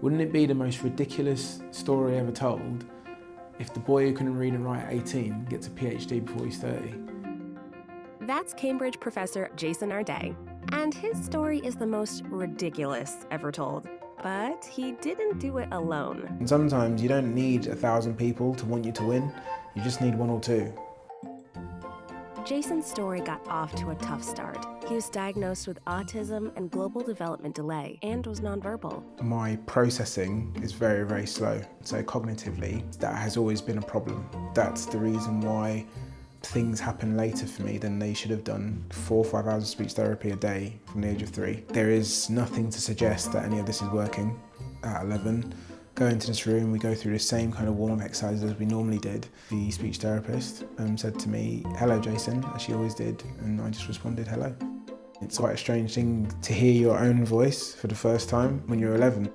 Wouldn't it be the most ridiculous story ever told if the boy who couldn't read and write at 18 gets a PhD before he's 30? That's Cambridge professor Jason Arday, and his story is the most ridiculous ever told. But he didn't do it alone. And sometimes you don't need 1,000 people to want you to win, you just need one or two. Jason's story got off to a tough start. He was diagnosed with autism and global development delay and was nonverbal. My processing is very, very slow. So cognitively, that has always been a problem. That's the reason why things happen later for me than they should have done. 4 or 5 hours of speech therapy a day from the age of 3. There is nothing to suggest that any of this is working. At 11, go into this room, we go through the same kind of warm-up exercises as we normally did. The speech therapist said to me, "Hello, Jason," as she always did, and I just responded, "Hello." It's quite a strange thing to hear your own voice for the first time when you're 11.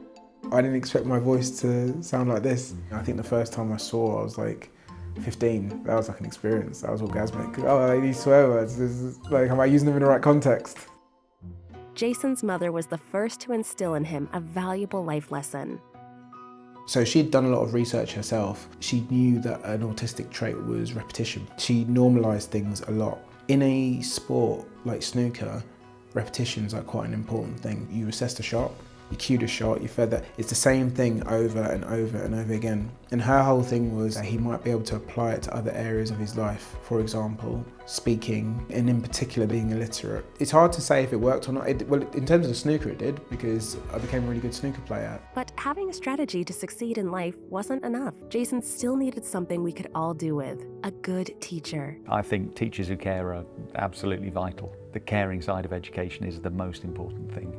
I didn't expect my voice to sound like this. I think the first time I saw, I was like 15. That was like an experience. That was orgasmic. Oh, these swear words. This is, like, am I using them in the right context? Jason's mother was the first to instill in him a valuable life lesson. So she'd done a lot of research herself. She knew that an autistic trait was repetition. She normalised things a lot. In a sport like snooker, repetition is like quite an important thing. You assess the shot, you cued a shot, you fed that. It's the same thing over and over and over again. And her whole thing was that he might be able to apply it to other areas of his life. For example, speaking, and in particular being illiterate. It's hard to say if it worked or not. Well, in terms of the snooker it did, because I became a really good snooker player. But having a strategy to succeed in life wasn't enough. Jason still needed something we could all do with: a good teacher. I think teachers who care are absolutely vital. The caring side of education is the most important thing.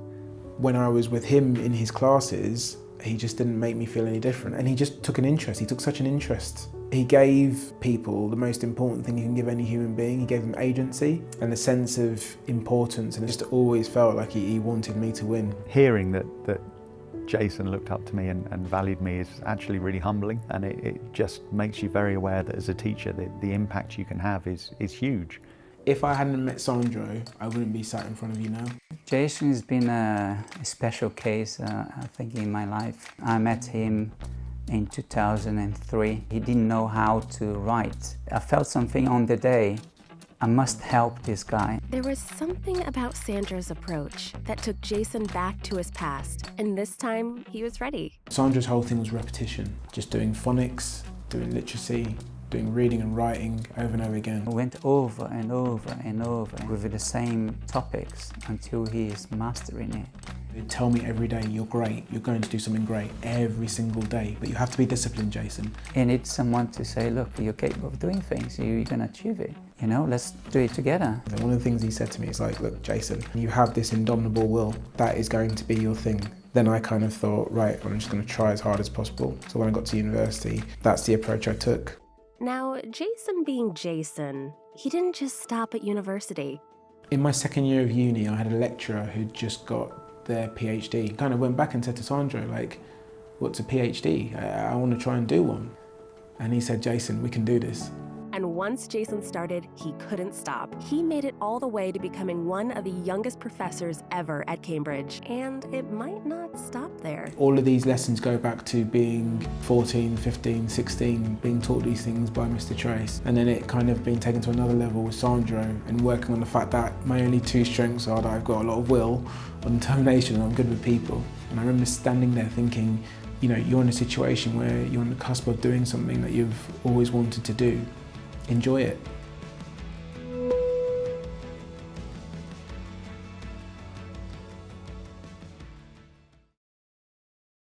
When I was with him in his classes, he just didn't make me feel any different. And he just took an interest. He took such an interest. He gave people the most important thing you can give any human being. He gave them agency and a sense of importance, and it just always felt like he wanted me to win. Hearing that Jason looked up to me and valued me is actually really humbling, and it just makes you very aware that as a teacher, the impact you can have is huge. If I hadn't met Sandro, I wouldn't be sat in front of you now. Jason has been a special case, I think, in my life. I met him in 2003. He didn't know how to write. I felt something on the day. I must help this guy. There was something about Sandro's approach that took Jason back to his past, and this time he was ready. Sandro's whole thing was repetition, just doing phonics, doing literacy, doing reading and writing over and over again. I went over and over and over with the same topics until he is mastering it. They'd tell me every day, "You're great, you're going to do something great," every single day. But you have to be disciplined, Jason. You need someone to say, "Look, you're capable of doing things, you're going to achieve it. You know, let's do it together." And one of the things he said to me is like, "Look, Jason, you have this indomitable will. That is going to be your thing." Then I kind of thought, right, I'm just going to try as hard as possible. So when I got to university, that's the approach I took. Now, Jason being Jason, he didn't just stop at university. In my second year of uni, I had a lecturer who'd just got their PhD. Kind of went back and said to Sandro, like, "What's a PhD? I want to try and do one." And he said, "Jason, we can do this." And once Jason started, he couldn't stop. He made it all the way to becoming one of the youngest professors ever at Cambridge. And it might not stop there. All of these lessons go back to being 14, 15, 16, being taught these things by Mr. Trace. And then it kind of being taken to another level with Sandro and working on the fact that my only two strengths are that I've got a lot of will and determination, and I'm good with people. And I remember standing there thinking, you know, you're in a situation where you're on the cusp of doing something that you've always wanted to do. Enjoy it.